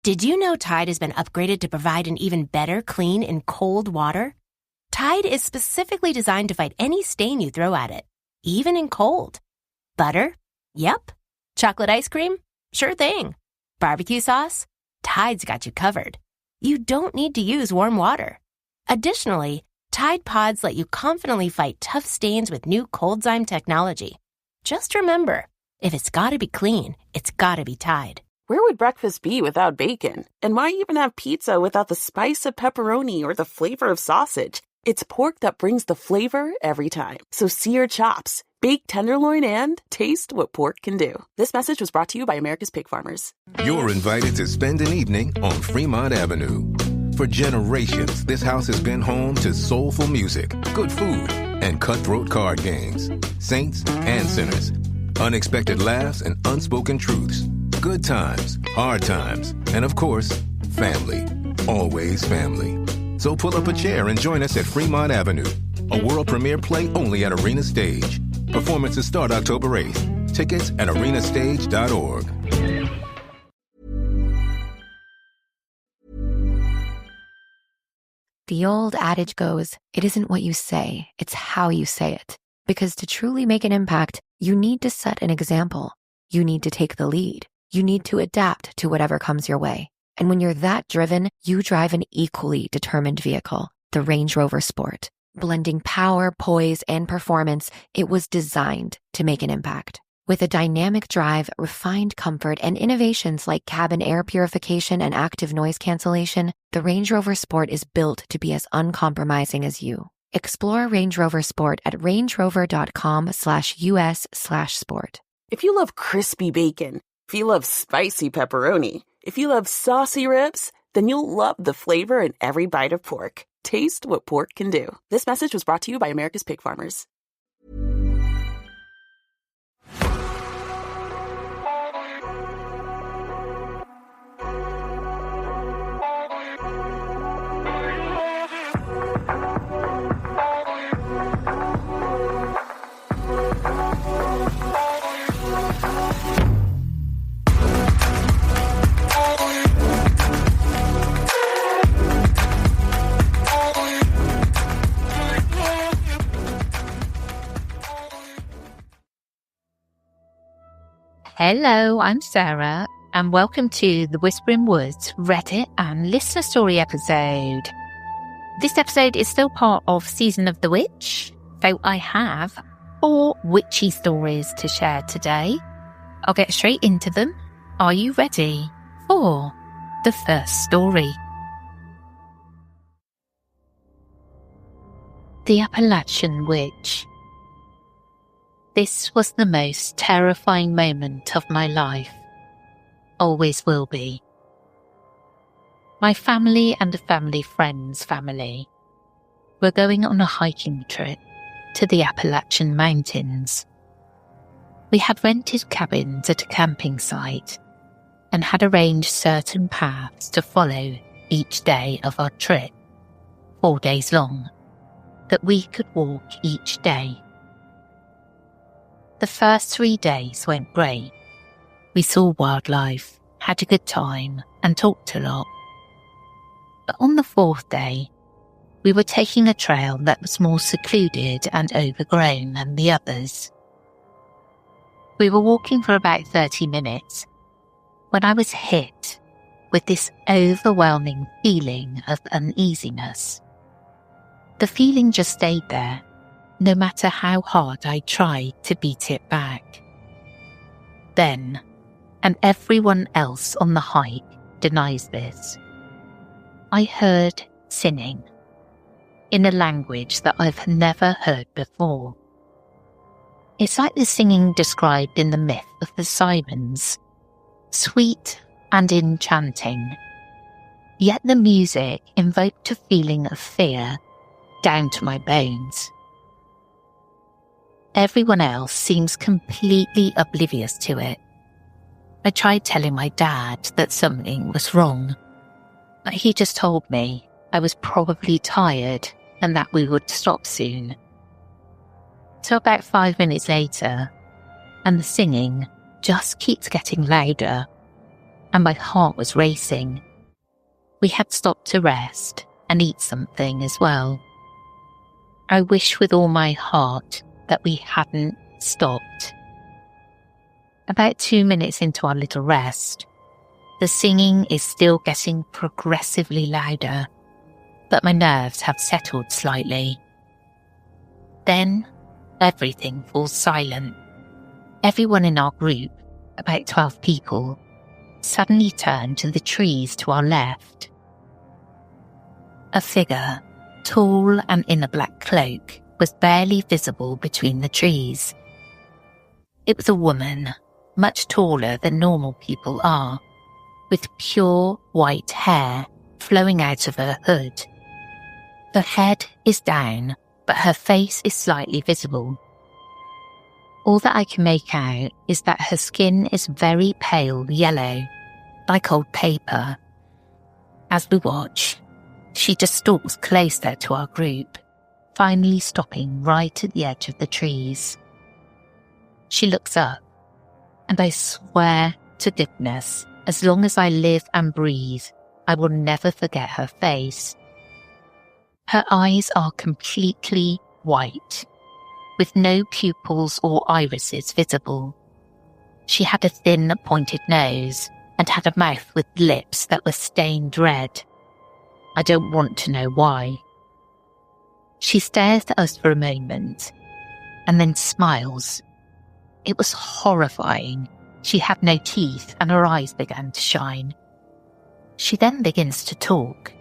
Did you know Tide has been upgraded to provide an even better clean in cold water? Tide is specifically designed to fight any stain you throw at it, even in cold. Butter? Yep. Chocolate ice cream? Sure thing. Barbecue sauce? Tide's got you covered. You don't need to use warm water. Additionally, Tide Pods let you confidently fight tough stains with new ColdZyme technology. Just remember, if it's gotta be clean, it's gotta be Tide. Where would breakfast be without bacon? And why even have pizza without the spice of pepperoni or the flavor of sausage? It's pork that brings the flavor every time. So see your chops, bake tenderloin, and taste what pork can do. This message was brought to you by America's Pig Farmers. You're invited to spend an evening on Fremont Avenue. For generations, this house has been home to soulful music, good food, and cutthroat card games. Saints and sinners. Unexpected laughs and unspoken truths. Good times, hard times, and of course, family. Always family. So pull up a chair and join us at Fremont Avenue, a world premiere play only at Arena Stage. Performances start October 8th. Tickets at arenastage.org. The old adage goes, it isn't what you say, it's how you say it. Because to truly make an impact, you need to set an example. You need to take the lead. You need to adapt to whatever comes your way. And when you're that driven, you drive an equally determined vehicle, the Range Rover Sport. Blending power, poise, and performance, it was designed to make an impact. With a dynamic drive, refined comfort, and innovations like cabin air purification and active noise cancellation, the Range Rover Sport is built to be as uncompromising as you. Explore Range Rover Sport at rangerover.com/US/sport. If you love crispy bacon, if you love spicy pepperoni, if you love saucy ribs, then you'll love the flavor in every bite of pork. Taste what pork can do. This message was brought to you by America's Pig Farmers. Hello, I'm Sarah, and welcome to the Whispering Woods Reddit and listener story episode. This episode is still part of Season of the Witch, so I have 4 witchy stories to share today. I'll get straight into them. Are you ready for the first story? The Appalachian Witch. This was the most terrifying moment of my life. Always will be. My family and a family friend's family were going on a hiking trip to the Appalachian Mountains. We had rented cabins at a camping site and had arranged certain paths to follow each day of our trip, 4 days long, that we could walk each day. The first 3 days went great. We saw wildlife, had a good time, and talked a lot. But on the 4th day, we were taking a trail that was more secluded and overgrown than the others. We were walking for about 30 minutes when I was hit with this overwhelming feeling of uneasiness. The feeling just stayed there, no matter how hard I tried to beat it back. Then, and everyone else on the hike denies this, I heard singing in a language that I've never heard before. It's like the singing described in the myth of the sirens, sweet and enchanting, yet the music invoked a feeling of fear down to my bones. Everyone else seems completely oblivious to it. I tried telling my dad that something was wrong, but he just told me I was probably tired and that we would stop soon. So about 5 minutes later, and the singing just keeps getting louder. and my heart was racing. We had stopped to rest and eat something as well. I wish with all my heart that we hadn't stopped. About 2 minutes into our little rest, the singing is still getting progressively louder, but my nerves have settled slightly. Then, everything falls silent. Everyone in our group, about 12 people, suddenly turned to the trees to our left. A figure, tall and in a black cloak, was barely visible between the trees. It was a woman, much taller than normal people are, with pure white hair flowing out of her hood. Her head is down, but her face is slightly visible. All that I can make out is that her skin is very pale yellow, like old paper. As we watch, she just stalks closer to our group, finally stopping right at the edge of the trees. She looks up, and I swear to goodness, as long as I live and breathe, I will never forget her face. Her eyes are completely white, with no pupils or irises visible. She had a thin, pointed nose and had a mouth with lips that were stained red. I don't want to know why. She stares at us for a moment and then smiles. It was horrifying. She had no teeth and her eyes began to shine. She then begins to talk.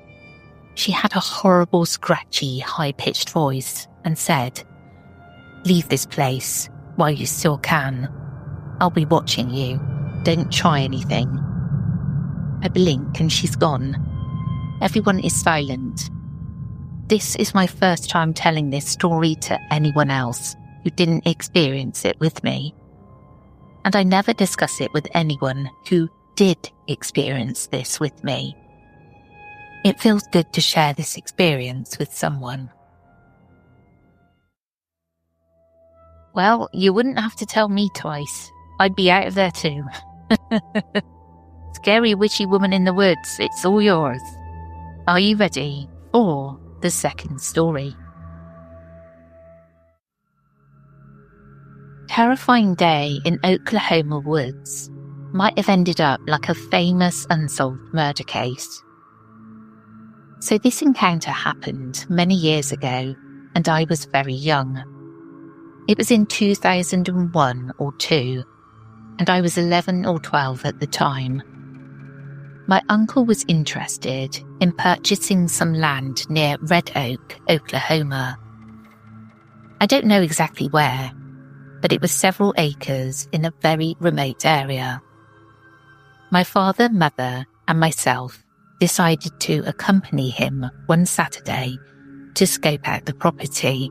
She had a horrible, scratchy, high-pitched voice and said, "Leave this place while you still can. I'll be watching you. Don't try anything." I blink and she's gone. Everyone is silent. This is my first time telling this story to anyone else who didn't experience it with me. And I never discuss it with anyone who did experience this with me. It feels good to share this experience with someone. Well, you wouldn't have to tell me twice. I'd be out of there too. Scary witchy woman in the woods, it's all yours. Are you ready for the second story? Terrifying day in Oklahoma woods might have ended up like a famous unsolved murder case. So this encounter happened many years ago, and I was very young. It was in 2001 or 2, and I was 11 or 12 at the time. My uncle was interested in purchasing some land near Red Oak, Oklahoma. I don't know exactly where, but it was several acres in a very remote area. My father, mother, and myself decided to accompany him one Saturday to scope out the property.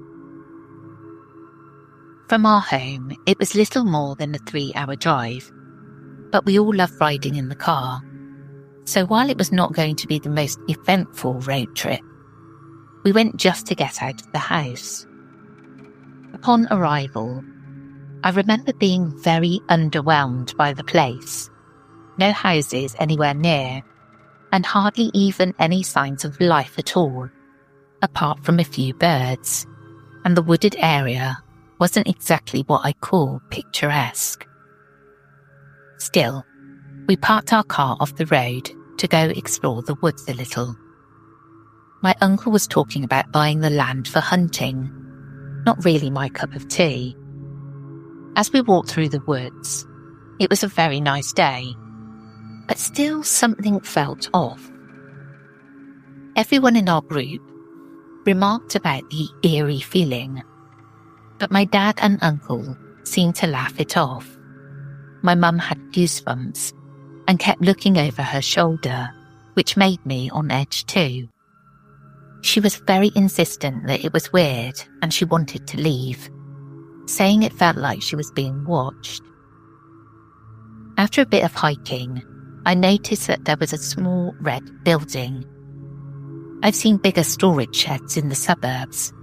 From our home, it was little more than a 3-hour drive, but we all loved riding in the car. So while it was not going to be the most eventful road trip, we went just to get out of the house. Upon arrival, I remember being very underwhelmed by the place. No houses anywhere near, and hardly even any signs of life at all, apart from a few birds, and the wooded area wasn't exactly what I call picturesque. Still, we parked our car off the road to go explore the woods a little. My uncle was talking about buying the land for hunting, not really my cup of tea. As we walked through the woods, it was a very nice day, but still something felt off. Everyone in our group remarked about the eerie feeling, but my dad and uncle seemed to laugh it off. My mum had goosebumps and kept looking over her shoulder, which made me on edge too. She was very insistent that it was weird and she wanted to leave, saying it felt like she was being watched. After a bit of hiking, I noticed that there was a small red building. I've seen bigger storage sheds in the suburbs,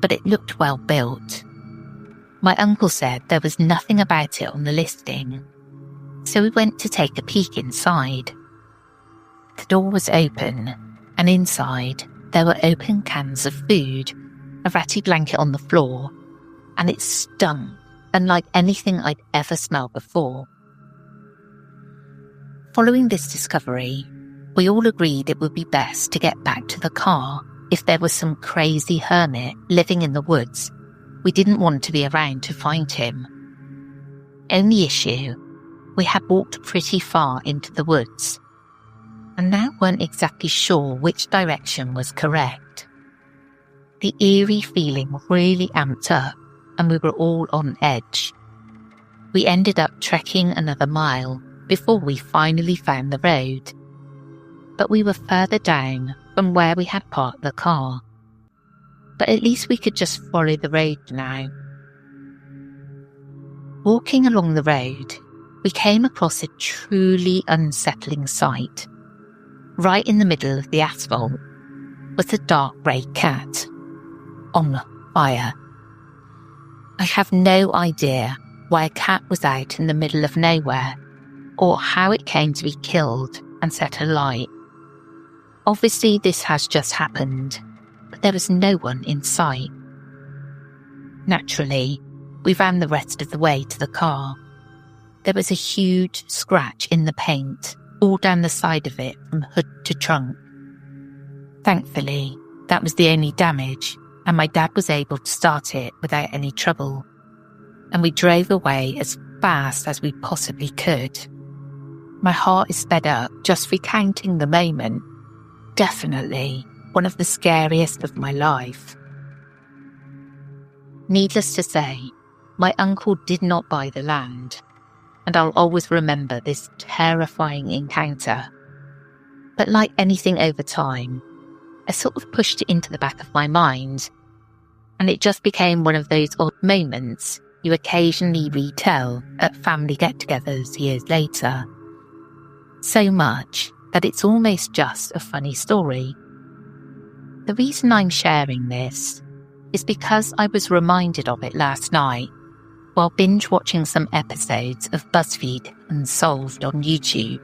but it looked well built. My uncle said there was nothing about it on the listing, So we went to take a peek inside. The door was open, and inside there were open cans of food, a ratty blanket on the floor, and it stunk unlike anything I'd ever smelled before. Following this discovery, we all agreed it would be best to get back to the car if there was some crazy hermit living in the woods. We didn't want to be around to find him. Only issue, we had walked pretty far into the woods, and now weren't exactly sure which direction was correct. The eerie feeling really amped up, and we were all on edge. We ended up trekking another mile before we finally found the road, but we were further down from where we had parked the car. But at least we could just follow the road now. Walking along the road, we came across a truly unsettling sight. Right in the middle of the asphalt was a dark grey cat on fire. I have no idea why a cat was out in the middle of nowhere, or how it came to be killed and set alight. Obviously this has just happened, but there was no one in sight. Naturally, we ran the rest of the way to the car. There was a huge scratch in the paint, all down the side of it from hood to trunk. Thankfully, that was the only damage, and my dad was able to start it without any trouble. And we drove away as fast as we possibly could. My heart is sped up just recounting the moment. Definitely one of the scariest of my life. Needless to say, my uncle did not buy the land, and I'll always remember this terrifying encounter. But like anything over time, I sort of pushed it into the back of my mind, and it just became one of those odd moments you occasionally retell at family get-togethers years later. So much that it's almost just a funny story. The reason I'm sharing this is because I was reminded of it last night while binge-watching some episodes of BuzzFeed Unsolved on YouTube,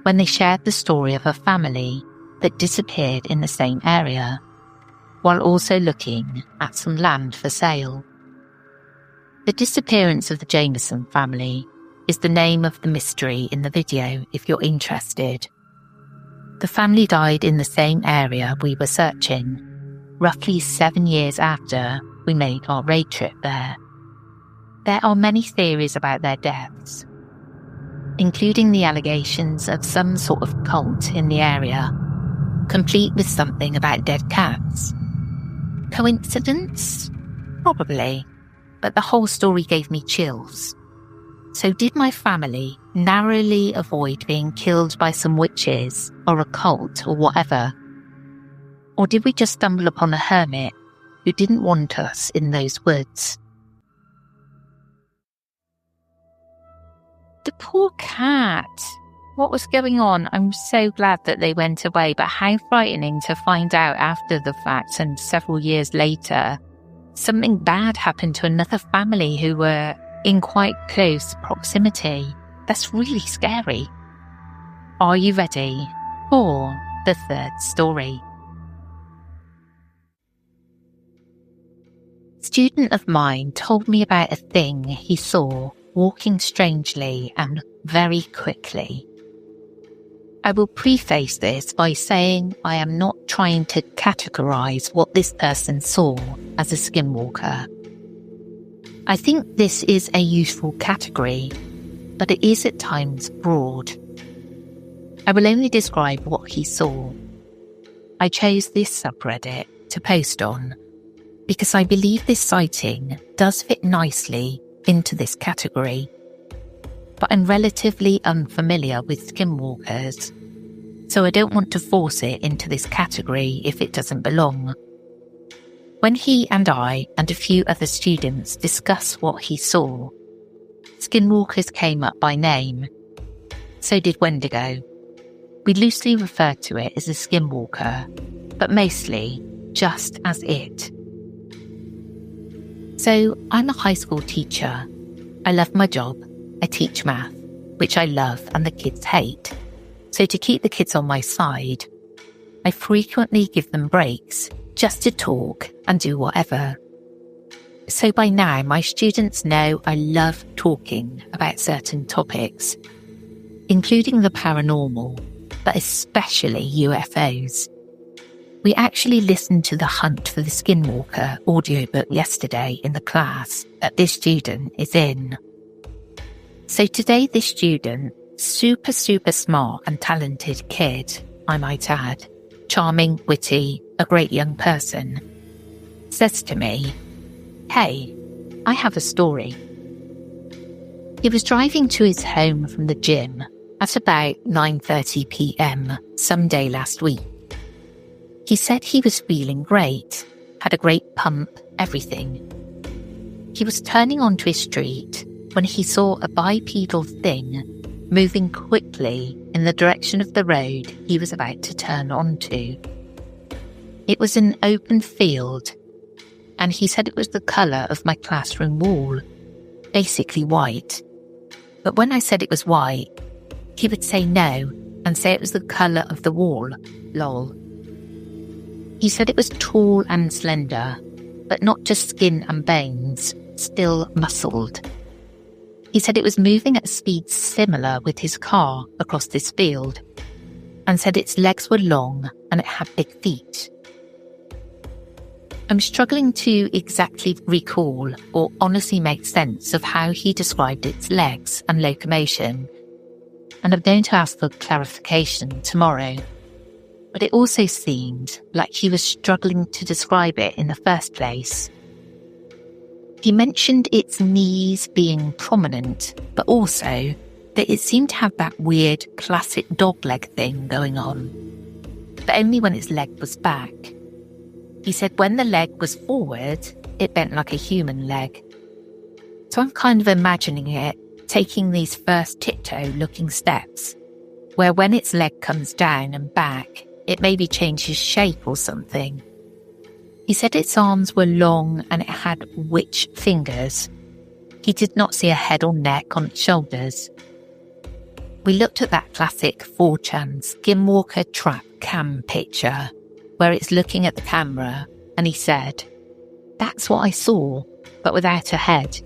when they shared the story of a family that disappeared in the same area, while also looking at some land for sale. The disappearance of the Jameson family is the name of the mystery in the video if you're interested. The family died in the same area we were searching, roughly 7 years after we made our road trip there. There are many theories about their deaths, including the allegations of some sort of cult in the area, complete with something about dead cats. Coincidence? Probably, but the whole story gave me chills. So did my family narrowly avoid being killed by some witches or a cult or whatever? Or did we just stumble upon a hermit who didn't want us in those woods? The poor cat. What was going on? I'm so glad that they went away, but how frightening to find out after the fact and several years later, something bad happened to another family who were in quite close proximity. That's really scary. Are you ready for the third story? A student of mine told me about a thing he saw walking strangely and very quickly. I will preface this by saying I am not trying to categorize what this person saw as a skinwalker. I think this is a useful category, but it is at times broad. I will only describe what he saw. I chose this subreddit to post on because I believe this sighting does fit nicely into this category, but I'm relatively unfamiliar with skinwalkers, so I don't want to force it into this category if it doesn't belong. When he and I and a few other students discussed what he saw, skinwalkers came up by name. So did Wendigo. We loosely refer to it as a skinwalker, but mostly just as it. So I'm a high school teacher. I love my job. I teach math. which I love and the kids hate. So to keep the kids on my side, I frequently give them breaks just to talk and do whatever. So by now, my students know I love talking about certain topics, including the paranormal, but especially UFOs. We actually listened to The Hunt for the Skinwalker audiobook yesterday in the class that this student is in. So today this student, super smart and talented kid, I might add, charming, witty, a great young person, says to me, "Hey, I have a story." He was driving to his home from the gym at about 9:30 p.m. some day last week. He said he was feeling great, had a great pump, everything. He was turning onto his street when he saw a bipedal thing moving quickly in the direction of the road he was about to turn onto. It was an open field, and he said it was the colour of my classroom wall, basically white. But when I said it was white, he would say no and say it was the colour of the wall, lol. He said it was tall and slender, but not just skin and bones, still muscled. He said it was moving at a speed similar with his car across this field, and said its legs were long and it had big feet. I'm struggling to exactly recall or honestly make sense of how he described its legs and locomotion, and I'm going to ask for clarification tomorrow. But it also seemed like he was struggling to describe it in the first place. He mentioned its knees being prominent, but also that it seemed to have that weird classic dog leg thing going on, but only when its leg was back. He said when the leg was forward, it bent like a human leg. So I'm kind of imagining it taking these first tiptoe-looking steps, where when its leg comes down and back, it maybe changes shape or something. He said its arms were long and it had witch fingers. He did not see a head or neck on its shoulders. We looked at that classic 4chan Skinwalker trap cam picture where it's looking at the camera, and he said, "That's what I saw, but without a head."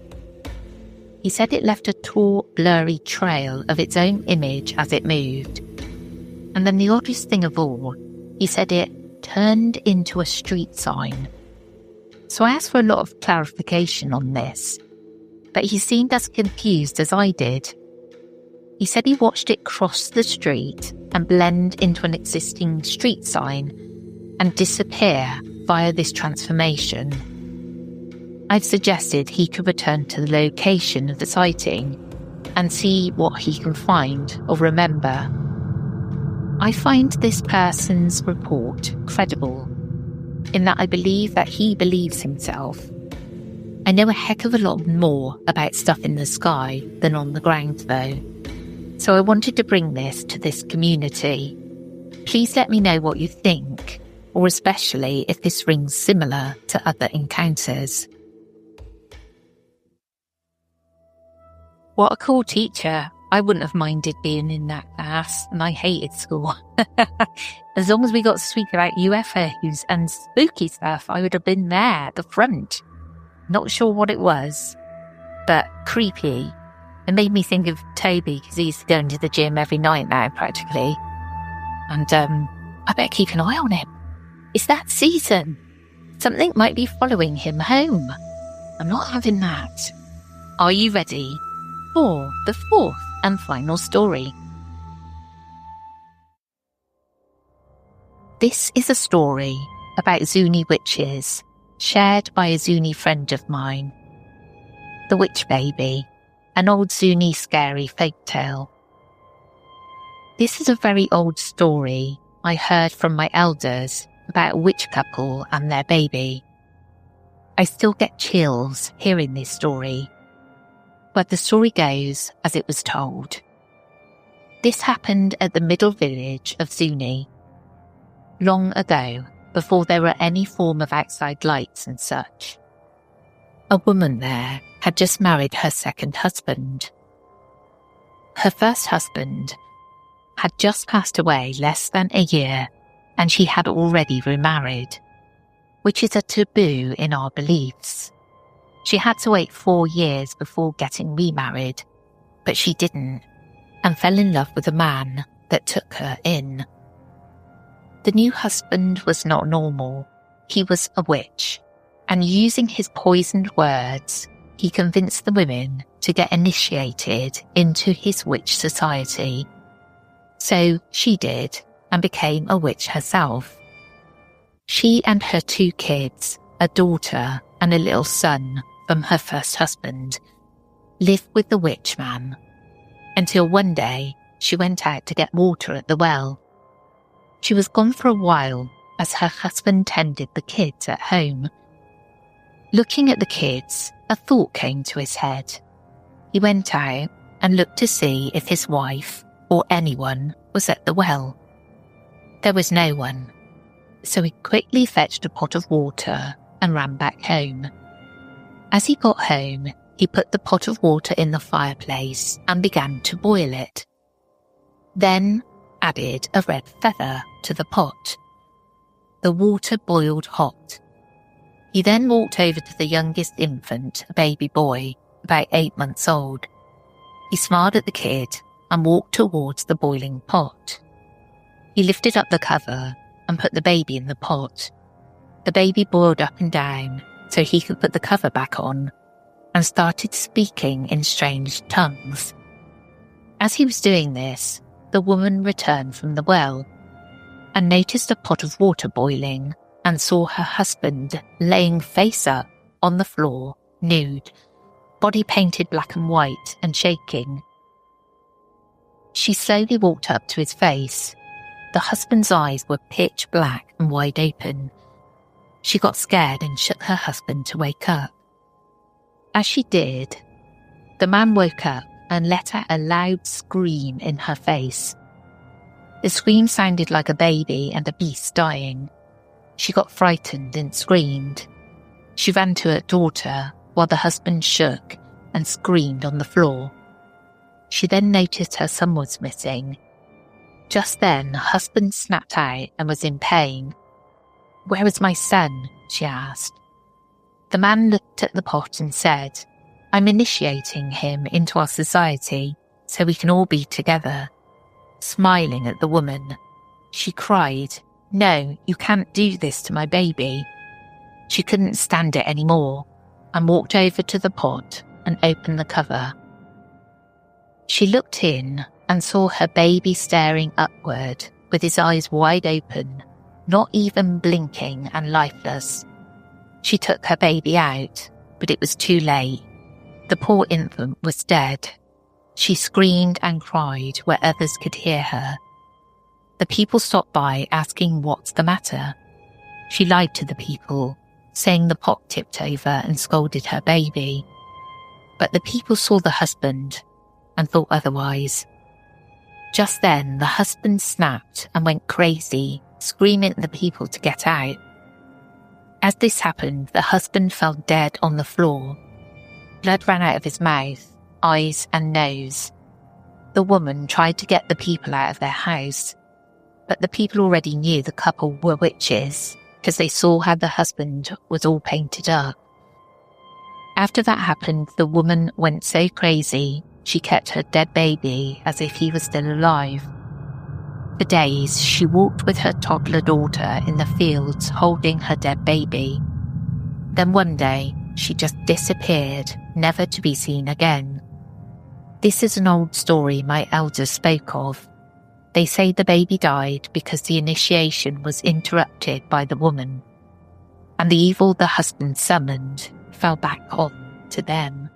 He said it left a taut, blurry trail of its own image as it moved. And then the oddest thing of all, he said it turned into a street sign. So I asked for a lot of clarification on this, but he seemed as confused as I did. He said he watched it cross the street and blend into an existing street sign and disappear via this transformation. I've suggested he could return to the location of the sighting and see what he can find or remember. I find this person's report credible, in that I believe that he believes himself. I know a heck of a lot more about stuff in the sky than on the ground though, so I wanted to bring this to this community. Please let me know what you think, or especially if this rings similar to other encounters. What a cool teacher. I wouldn't have minded being in that class, and I hated school. As long as we got to speak about UFOs and spooky stuff, I would have been there at the front. Not sure what it was, but creepy. It made me think of Toby, because he's going to the gym every night now, practically. And I better keep an eye on him. It's that season. Something might be following him home. I'm not having that. Are you ready for the fourth and final story? This is a story about Zuni witches, shared by a Zuni friend of mine. The Witch Baby, an old Zuni scary folk tale. This is a very old story I heard from my elders about a witch couple and their baby. I still get chills hearing this story, but the story goes as it was told. This happened at the middle village of Zuni, long ago, before there were any form of outside lights and such. A woman there had just married her second husband. Her first husband had just passed away less than a year, and she had already remarried, which is a taboo in our beliefs. She had to wait 4 years before getting remarried, but she didn't, and fell in love with a man that took her in. The new husband was not normal. He was a witch, and using his poisoned words, he convinced the women to get initiated into his witch society. So she did, and became a witch herself. She and her 2 kids, a daughter and a little son from her first husband, lived with the witch man, until one day she went out to get water at the well. She was gone for a while as her husband tended the kids at home. Looking at the kids, a thought came to his head. He went out and looked to see if his wife or anyone was at the well. There was no one, so he quickly fetched a pot of water and ran back home. As he got home, he put the pot of water in the fireplace and began to boil it. Then added a red feather to the pot. The water boiled hot. He then walked over to the youngest infant, a baby boy, about 8 months old. He smiled at the kid and walked towards the boiling pot. He lifted up the cover and put the baby in the pot. The baby boiled up and down so he could put the cover back on, and started speaking in strange tongues. As he was doing this, the woman returned from the well and noticed a pot of water boiling, and saw her husband laying face up on the floor, nude, body painted black and white and shaking. She slowly walked up to his face. The husband's eyes were pitch black and wide open. She got scared and shook her husband to wake up. As she did, the man woke up and let out a loud scream in her face. The scream sounded like a baby and a beast dying. She got frightened and screamed. She ran to her daughter while the husband shook and screamed on the floor. She then noticed her son was missing. Just then, her husband snapped out and was in pain. "Where is my son?" she asked. The man looked at the pot and said, "I'm initiating him into our society so we can all be together." Smiling at the woman, she cried, "No, you can't do this to my baby." She couldn't stand it anymore and walked over to the pot and opened the cover. She looked in and saw her baby staring upward with his eyes wide open, not even blinking, and lifeless. She took her baby out, but it was too late. The poor infant was dead. She screamed and cried where others could hear her. The people stopped by asking what's the matter. She lied to the people, saying the pot tipped over and scalded her baby. But the people saw the husband and thought otherwise. Just then, the husband snapped and went crazy, screaming at the people to get out. As this happened, the husband fell dead on the floor. Blood ran out of his mouth, eyes and nose. The woman tried to get the people out of their house, but the people already knew the couple were witches because they saw how the husband was all painted up. After that happened, the woman went so crazy she kept her dead baby as if he was still alive. For days, she walked with her toddler daughter in the fields holding her dead baby. Then one day, she just disappeared, never to be seen again. This is an old story my elders spoke of. They say the baby died because the initiation was interrupted by the woman, and the evil the husband summoned fell back on to them.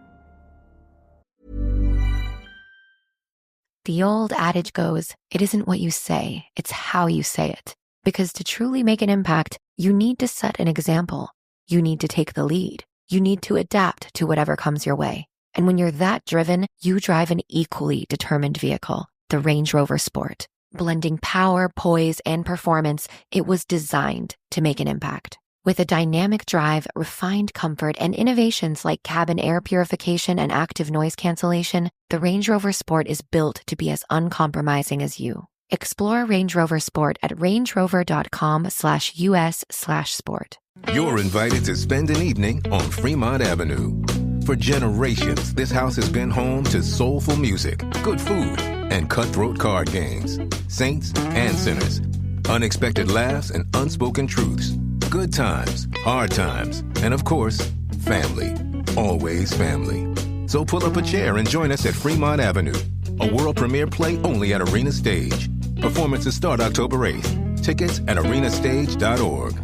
The old adage goes, it isn't what you say, it's how you say it. Because to truly make an impact, you need to set an example. You need to take the lead. You need to adapt to whatever comes your way. And when you're that driven, you drive an equally determined vehicle, the Range Rover Sport. Blending power, poise, and performance, it was designed to make an impact. With a dynamic drive, refined comfort, and innovations like cabin air purification and active noise cancellation, the Range Rover Sport is built to be as uncompromising as you. Explore Range Rover Sport at rangerover.com/us/sport. You're invited to spend an evening on Fremont Avenue. For generations, this house has been home to soulful music, good food, and cutthroat card games. Saints and sinners. Unexpected laughs and unspoken truths. Good times, hard times, and of course, family. Always family. So pull up a chair and join us at Fremont Avenue. A world premiere play only at Arena Stage. Performances start October 8th. Tickets at arenastage.org.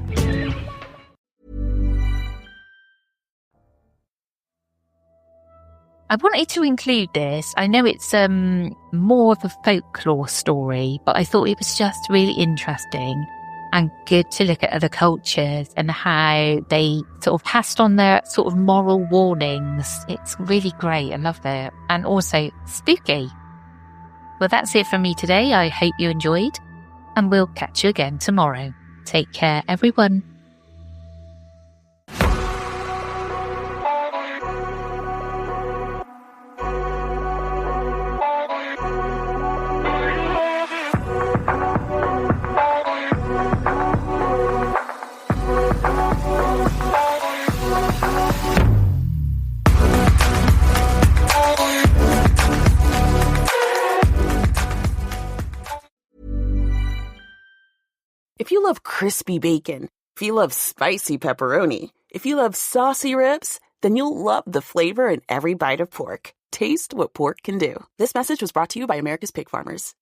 I wanted to include this. I know it's more of a folklore story, but I thought it was just really interesting and good to look at other cultures and how they sort of passed on their sort of moral warnings. It's really great. I love it. And also spooky. Well, that's it from me today. I hope you enjoyed, and we'll catch you again tomorrow. Take care, everyone. If you love crispy bacon, if you love spicy pepperoni, if you love saucy ribs, then you'll love the flavor in every bite of pork. Taste what pork can do. This message was brought to you by America's Pig Farmers.